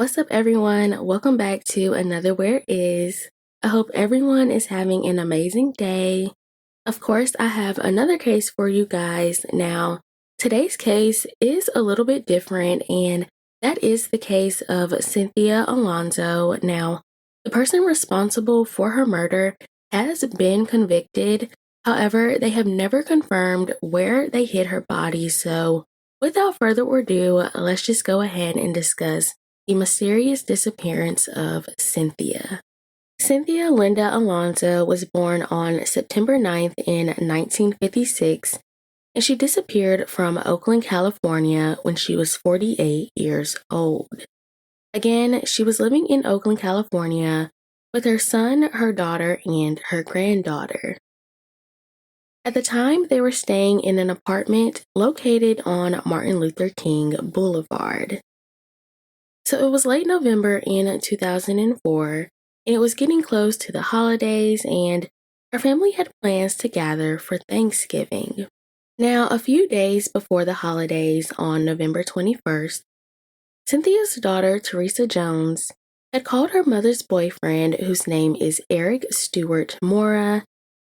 What's up, everyone? Welcome back to another Where Is. I hope everyone is having an amazing day. Of course, I have another case for you guys. Now, today's case is a little bit different, and that is the case of Cynthia Alonzo. Now, the person responsible for her murder has been convicted. However, they have never confirmed where they hid her body. So, without further ado, let's just go ahead and discuss the mysterious disappearance of Cynthia. Cynthia Linda Alonzo was born on September 9th in 1956, and she disappeared from Oakland, California when she was 48 years old. Again, she was living in Oakland, California with her son, her daughter, and her granddaughter. At the time, they were staying in an apartment located on Martin Luther King Boulevard. So it was late November in 2004, and it was getting close to the holidays, and her family had plans to gather for Thanksgiving. Now, a few days before the holidays on November 21st, Cynthia's daughter, Teresa Jones, had called her mother's boyfriend, whose name is Eric Stewart Mora,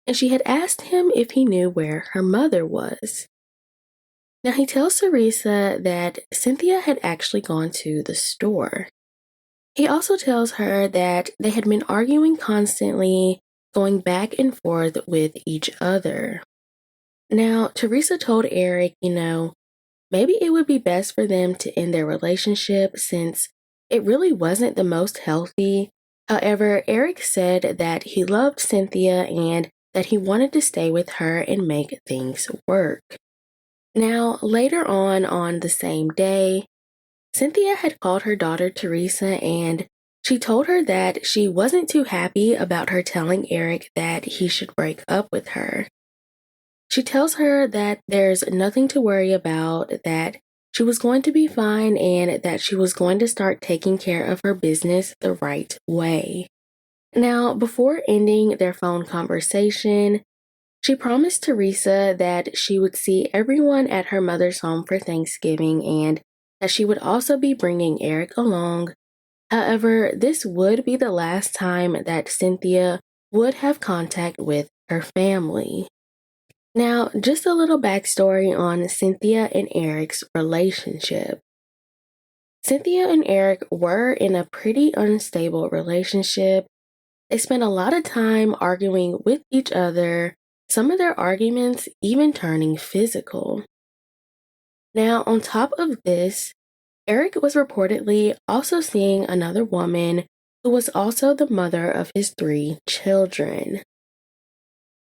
and she had asked him if he knew where her mother was. Now, he tells Teresa that Cynthia had actually gone to the store. He also tells her that they had been arguing constantly, going back and forth with each other. Now, Teresa told Eric, maybe it would be best for them to end their relationship since it really wasn't the most healthy. However, Eric said that he loved Cynthia and that he wanted to stay with her and make things work. Now, later on the same day, Cynthia had called her daughter Teresa, and she told her that she wasn't too happy about her telling Eric that he should break up with her. She tells her that there's nothing to worry about, that she was going to be fine, and that she was going to start taking care of her business the right way. Now, before ending their phone conversation, she promised Teresa that she would see everyone at her mother's home for Thanksgiving and that she would also be bringing Eric along. However, this would be the last time that Cynthia would have contact with her family. Now, just a little backstory on Cynthia and Eric's relationship. Cynthia and Eric were in a pretty unstable relationship. They spent a lot of time arguing with each other, some of their arguments even turning physical. Now, on top of this, Eric was reportedly also seeing another woman who was also the mother of his 3 children.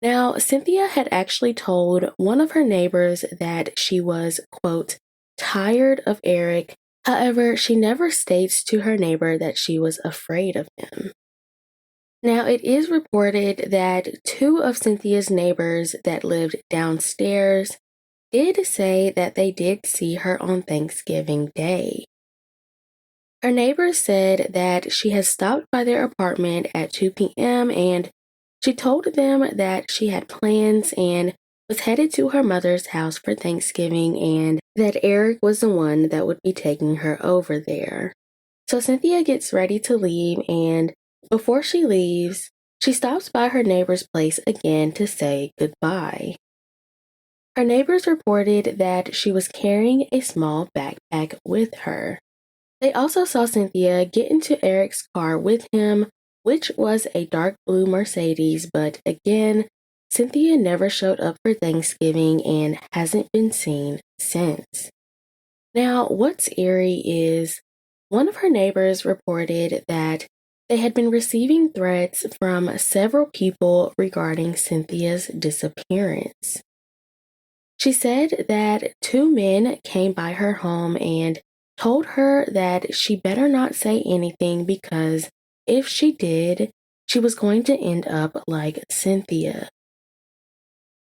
Now, Cynthia had actually told one of her neighbors that she was, quote, tired of Eric. However, she never states to her neighbor that she was afraid of him. Now, it is reported that 2 of Cynthia's neighbors that lived downstairs did say that they did see her on Thanksgiving Day. Her neighbors said that she had stopped by their apartment at 2 p.m. and she told them that she had plans and was headed to her mother's house for Thanksgiving and that Eric was the one that would be taking her over there. So Cynthia gets ready to leave, and before she leaves, she stops by her neighbor's place again to say goodbye. Her neighbors reported that she was carrying a small backpack with her. They also saw Cynthia get into Eric's car with him, which was a dark blue Mercedes, but again, Cynthia never showed up for Thanksgiving and hasn't been seen since. Now, what's eerie is one of her neighbors reported that they had been receiving threats from several people regarding Cynthia's disappearance. She said that 2 men came by her home and told her that she better not say anything because if she did, she was going to end up like Cynthia.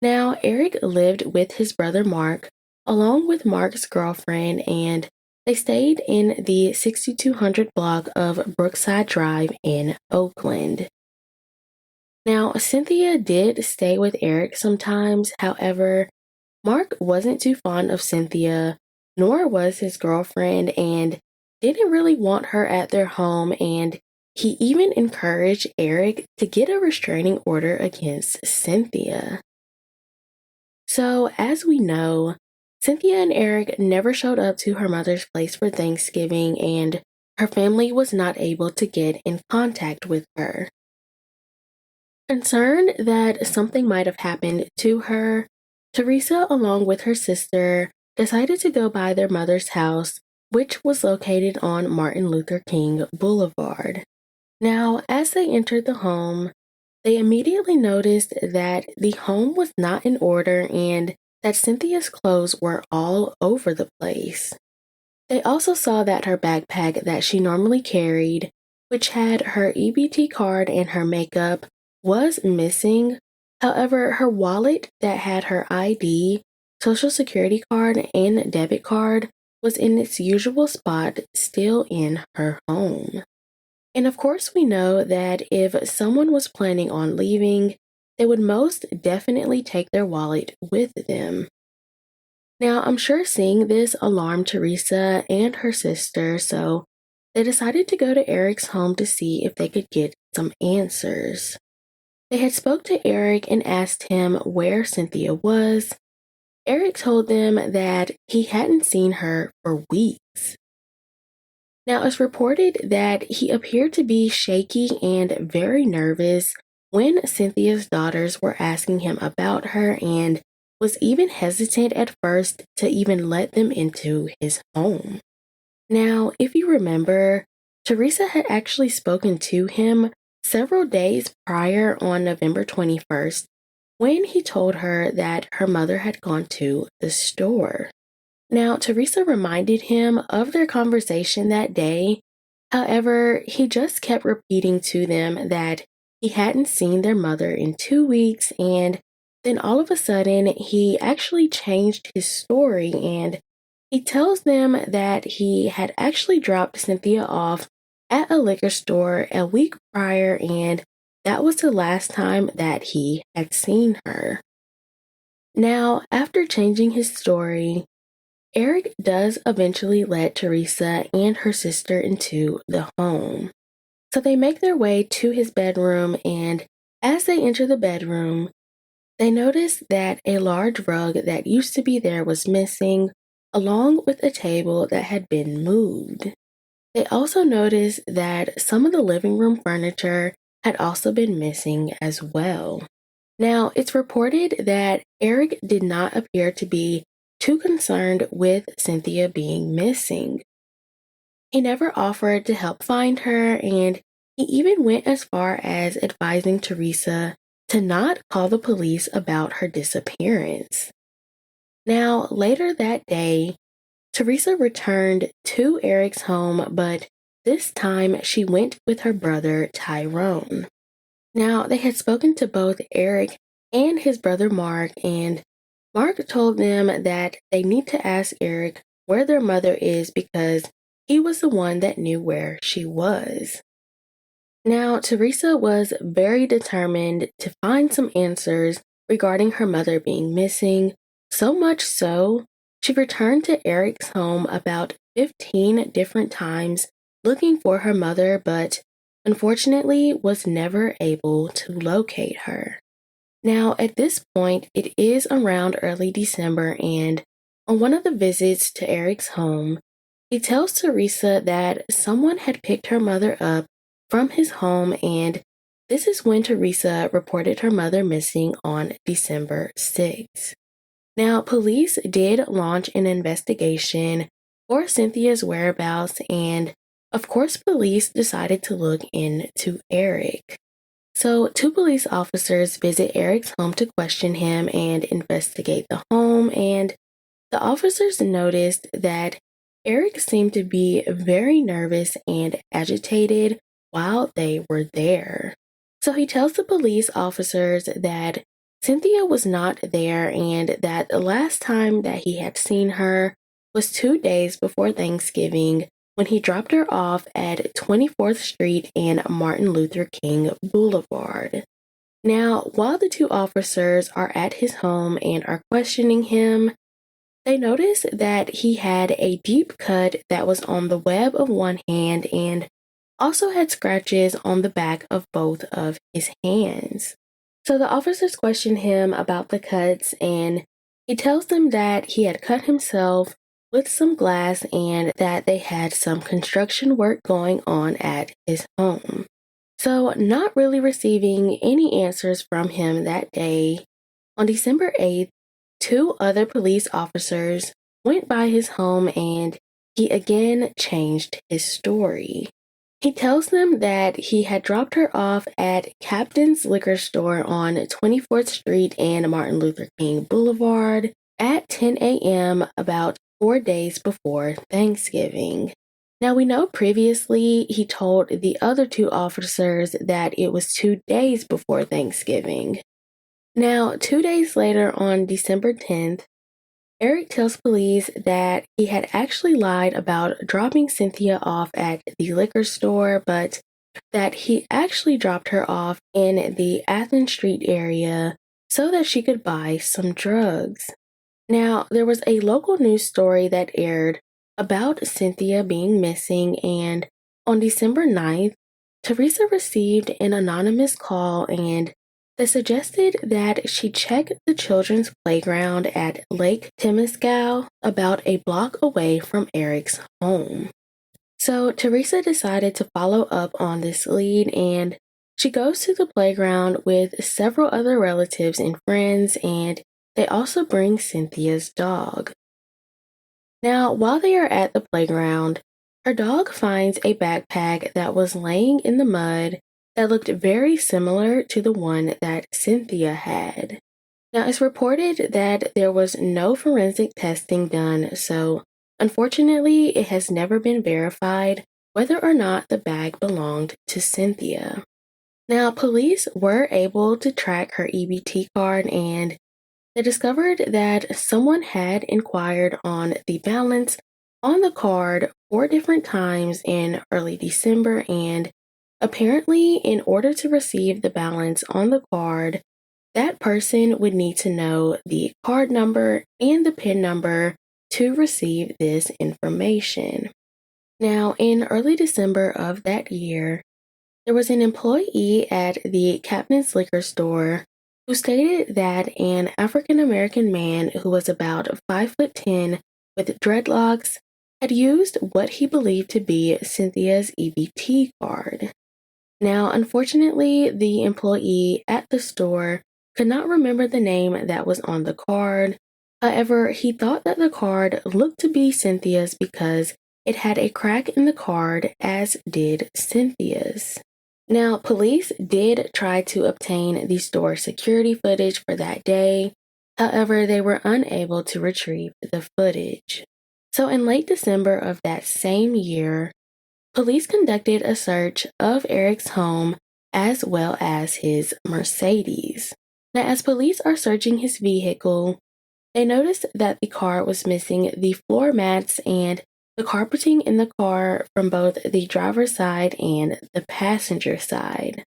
Now, Eric lived with his brother Mark, along with Mark's girlfriend, and they stayed in the 6200 block of Brookside Drive in Oakland. Now, Cynthia did stay with Eric sometimes. However, Mark wasn't too fond of Cynthia, nor was his girlfriend, and didn't really want her at their home, and he even encouraged Eric to get a restraining order against Cynthia. So, as we know, Cynthia and Eric never showed up to her mother's place for Thanksgiving, and her family was not able to get in contact with her. Concerned that something might have happened to her, Teresa, along with her sister, decided to go by their mother's house, which was located on Martin Luther King Boulevard. Now, as they entered the home, they immediately noticed that the home was not in order and that Cynthia's clothes were all over the place. They also saw that her backpack that she normally carried, which had her EBT card and her makeup, was missing. However, her wallet that had her ID, social security card, and debit card was in its usual spot, still in her home. And of course, we know that if someone was planning on leaving, they would most definitely take their wallet with them. Now, I'm sure seeing this alarmed Teresa and her sister, so they decided to go to Eric's home to see if they could get some answers. They had spoke to Eric and asked him where Cynthia was. Eric told them that he hadn't seen her for weeks. Now, it's reported that he appeared to be shaky and very nervous when Cynthia's daughters were asking him about her and was even hesitant at first to even let them into his home. Now, if you remember, Teresa had actually spoken to him several days prior on November 21st when he told her that her mother had gone to the store. Now, Teresa reminded him of their conversation that day. However, he just kept repeating to them that he hadn't seen their mother in 2 weeks, and then all of a sudden, he actually changed his story and he tells them that he had actually dropped Cynthia off at a liquor store a week prior, and that was the last time that he had seen her. Now, after changing his story, Eric does eventually let Teresa and her sister into the home. So they make their way to his bedroom, and as they enter the bedroom, they notice that a large rug that used to be there was missing, along with a table that had been moved. They also noticed that some of the living room furniture had also been missing as well. Now, it's reported that Eric did not appear to be too concerned with Cynthia being missing. He never offered to help find her, and he even went as far as advising Teresa to not call the police about her disappearance. Now, later that day, Teresa returned to Eric's home, but this time she went with her brother Tyrone. Now, they had spoken to both Eric and his brother Mark, and Mark told them that they need to ask Eric where their mother is because he was the one that knew where she was. Now, Teresa was very determined to find some answers regarding her mother being missing, so much so, she returned to Eric's home about 15 different times looking for her mother, but unfortunately was never able to locate her. Now, at this point, it is around early December, and on one of the visits to Eric's home, he tells Teresa that someone had picked her mother up from his home, and this is when Teresa reported her mother missing on December 6th. Now, police did launch an investigation for Cynthia's whereabouts, and of course, police decided to look into Eric. So, two police officers visit Eric's home to question him and investigate the home, and the officers noticed that Eric seemed to be very nervous and agitated while they were there. So he tells the police officers that Cynthia was not there and that the last time that he had seen her was 2 days before Thanksgiving when he dropped her off at 24th Street and Martin Luther King Boulevard. Now, while the two officers are at his home and are questioning him, They noticed that he had a deep cut that was on the web of one hand and also had scratches on the back of both of his hands. So the officers question him about the cuts, and he tells them that he had cut himself with some glass and that they had some construction work going on at his home. So, not really receiving any answers from him that day, on December 8th, two other police officers went by his home and he again changed his story. He tells them that he had dropped her off at Captain's Liquor Store on 24th Street and Martin Luther King Boulevard at 10 a.m. about 4 days before Thanksgiving. Now, we know previously he told the other two officers that it was 2 days before Thanksgiving. Now, 2 days later, on December 10th, Eric tells police that he had actually lied about dropping Cynthia off at the liquor store, but that he actually dropped her off in the Athens Street area so that she could buy some drugs. Now, there was a local news story that aired about Cynthia being missing, and on December 9th, Teresa received an anonymous call and they suggested that she check the children's playground at Lake Temescal, about a block away from Eric's home. So Teresa decided to follow up on this lead, and she goes to the playground with several other relatives and friends, and they also bring Cynthia's dog. Now, while they are at the playground, her dog finds a backpack that was laying in the mud that looked very similar to the one that Cynthia had. Now, it's reported that there was no forensic testing done, so unfortunately, it has never been verified whether or not the bag belonged to Cynthia. Now, police were able to track her EBT card, and they discovered that someone had inquired on the balance on the card 4 different times in early December, and apparently, in order to receive the balance on the card, that person would need to know the card number and the PIN number to receive this information. Now, in early December of that year, there was an employee at the Captain's Liquor Store who stated that an African American man who was about 5'10" with dreadlocks had used what he believed to be Cynthia's EBT card. Now, unfortunately, the employee at the store could not remember the name that was on the card. However, he thought that the card looked to be Cynthia's because it had a crack in the card, as did Cynthia's. Now, police did try to obtain the store security footage for that day. However, they were unable to retrieve the footage. So in late December of that same year, police conducted a search of Eric's home as well as his Mercedes. Now, as police are searching his vehicle, they noticed that the car was missing the floor mats and the carpeting in the car from both the driver's side and the passenger side.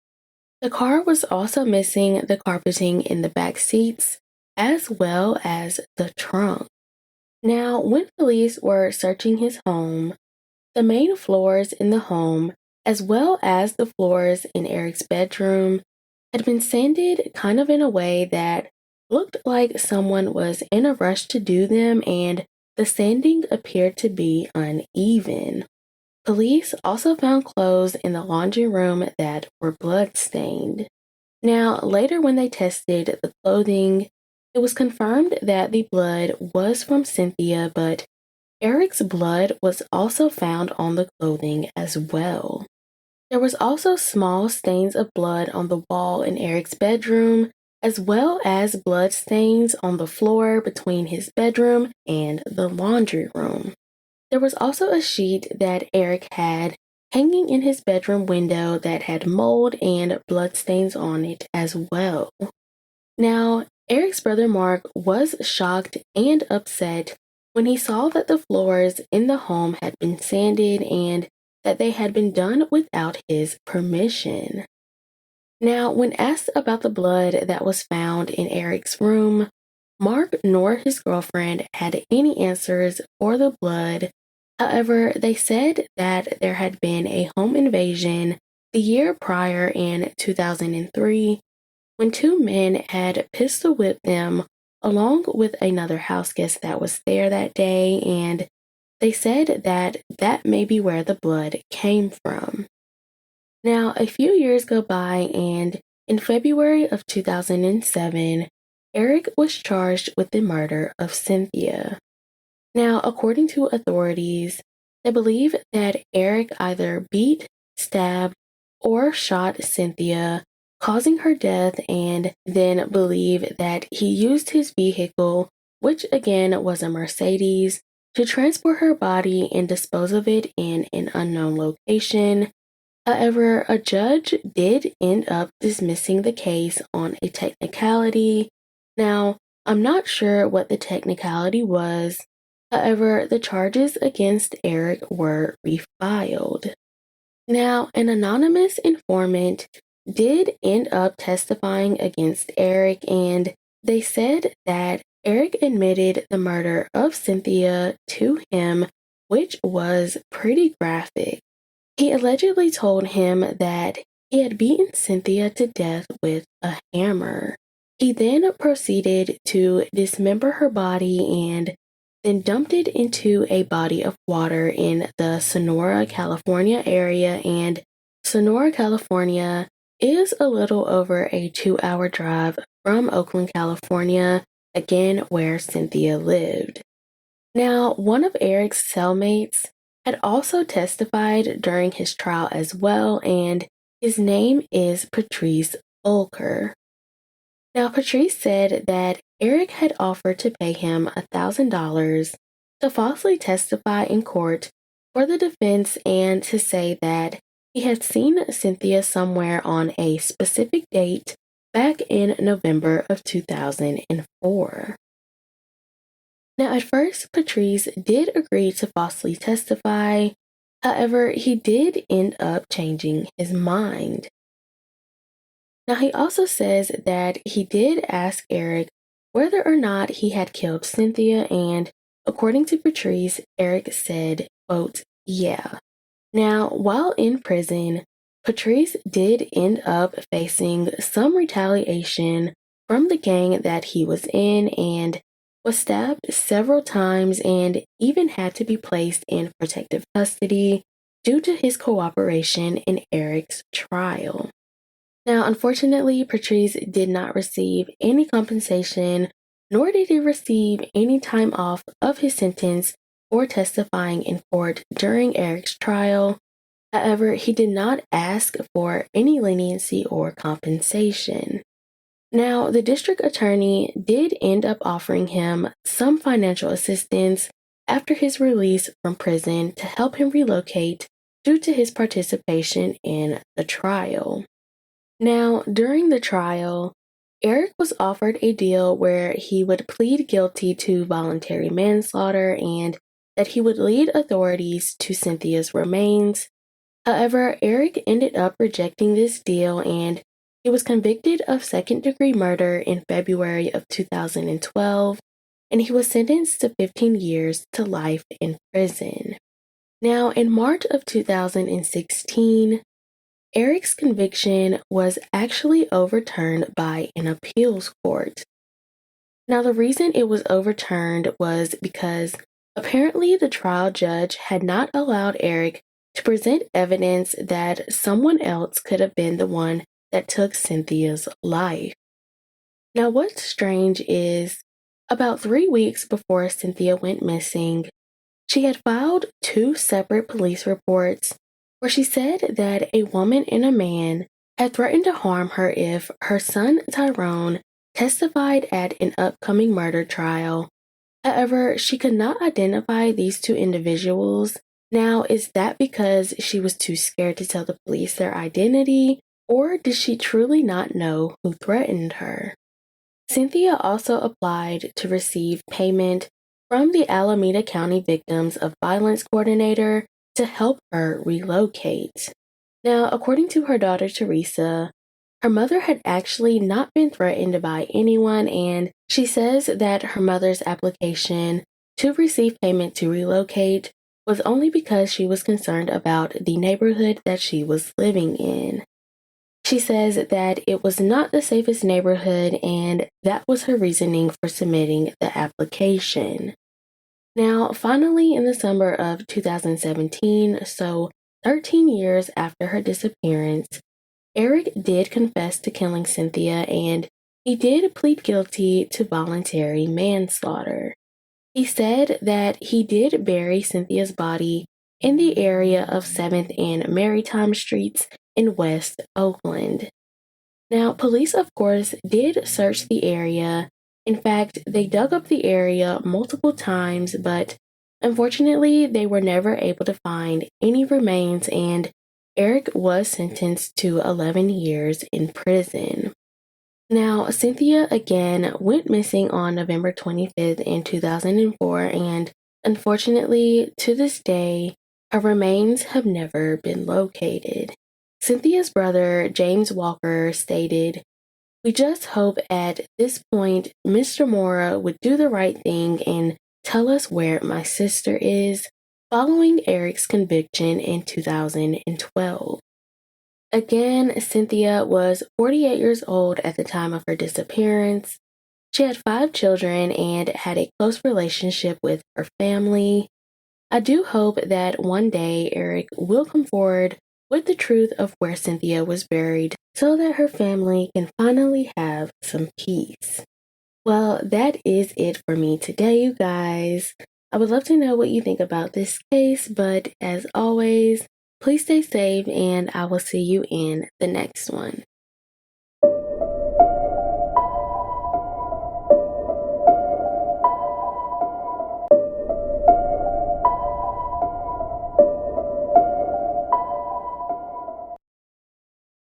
The car was also missing the carpeting in the back seats as well as the trunk. Now, when police were searching his home, the main floors in the home, as well as the floors in Eric's bedroom, had been sanded kind of in a way that looked like someone was in a rush to do them, and the sanding appeared to be uneven. Police also found clothes in the laundry room that were blood-stained. Now, later when they tested the clothing, it was confirmed that the blood was from Cynthia, but Eric's blood was also found on the clothing as well. There was also small stains of blood on the wall in Eric's bedroom, as well as blood stains on the floor between his bedroom and the laundry room. There was also a sheet that Eric had hanging in his bedroom window that had mold and bloodstains on it as well. Now, Eric's brother Mark was shocked and upset when he saw that the floors in the home had been sanded and that they had been done without his permission. Now, when asked about the blood that was found in Eric's room, Mark nor his girlfriend had any answers for the blood. However, they said that there had been a home invasion the year prior in 2003 when two men had pistol whipped them along with another house guest that was there that day, and they said that that may be where the blood came from. Now, a few years go by, and in February of 2007, Eric was charged with the murder of Cynthia. Now, according to authorities, they believe that Eric either beat, stabbed, or shot Cynthia, causing her death, and then believe that he used his vehicle, which again was a Mercedes, to transport her body and dispose of it in an unknown location. However, a judge did end up dismissing the case on a technicality. Now, I'm not sure what the technicality was. However, the charges against Eric were refiled. Now, an anonymous informant did end up testifying against Eric, and they said that Eric admitted the murder of Cynthia to him, which was pretty graphic. He allegedly told him that he had beaten Cynthia to death with a hammer. He then proceeded to dismember her body and then dumped it into a body of water in the Sonora, California area. And Sonora, California is a little over a 2-hour drive from Oakland, California, again where Cynthia lived. Now, one of Eric's cellmates had also testified during his trial as well, and his name is Patrice Volker. Now, Patrice said that Eric had offered to pay him $1,000 to falsely testify in court for the defense and to say that he had seen Cynthia somewhere on a specific date back in November of 2004. Now, at first, Patrice did agree to falsely testify. However, he did end up changing his mind. Now, he also says that he did ask Eric whether or not he had killed Cynthia, and according to Patrice, Eric said, quote, yeah. Now, while in prison, Patrice did end up facing some retaliation from the gang that he was in and was stabbed several times and even had to be placed in protective custody due to his cooperation in Eric's trial. Now, unfortunately, Patrice did not receive any compensation, nor did he receive any time off of his sentence for testifying in court during Eric's trial. However, he did not ask for any leniency or compensation. Now, the district attorney did end up offering him some financial assistance after his release from prison to help him relocate due to his participation in the trial. Now, during the trial, Eric was offered a deal where he would plead guilty to voluntary manslaughter and that he would lead authorities to Cynthia's remains. However, Eric ended up rejecting this deal and he was convicted of second-degree murder in February of 2012, and he was sentenced to 15 years to life in prison. Now, in March of 2016, Eric's conviction was actually overturned by an appeals court. Now, the reason it was overturned was because apparently the trial judge had not allowed Eric to present evidence that someone else could have been the one that took Cynthia's life. Now, what's strange is about 3 weeks before Cynthia went missing, she had filed 2 separate police reports where she said that a woman and a man had threatened to harm her if her son Tyrone testified at an upcoming murder trial. However, she could not identify these 2 individuals. Now, is that because she was too scared to tell the police their identity, or did she truly not know who threatened her? Cynthia also applied to receive payment from the Alameda County Victims of Violence Coordinator to help her relocate. Now, according to her daughter Teresa, Her mother had actually not been threatened by anyone, and she says that her mother's application to receive payment to relocate was only because she was concerned about the neighborhood that she was living in. She says that it was not the safest neighborhood, and that was her reasoning for submitting the application. Now, finally, in the summer of 2017, so 13 years after her disappearance, Eric did confess to killing Cynthia, and he did plead guilty to voluntary manslaughter. He said that he did bury Cynthia's body in the area of 7th and Maritime Streets in West Oakland. Now, police, of course, did search the area. In fact, they dug up the area multiple times, but unfortunately, they were never able to find any remains, and Eric was sentenced to 11 years in prison. Now, Cynthia again went missing on November 25th in 2004, and unfortunately, to this day, her remains have never been located. Cynthia's brother, James Walker, stated, "We just hope at this point Mr. Mora would do the right thing and tell us where my sister is," following Eric's conviction in 2012. Again, Cynthia was 48 years old at the time of her disappearance. She had 5 children and had a close relationship with her family. I do hope that one day Eric will come forward with the truth of where Cynthia was buried so that her family can finally have some peace. Well, that is it for me today, you guys. I would love to know what you think about this case, but as always, please stay safe and I will see you in the next one.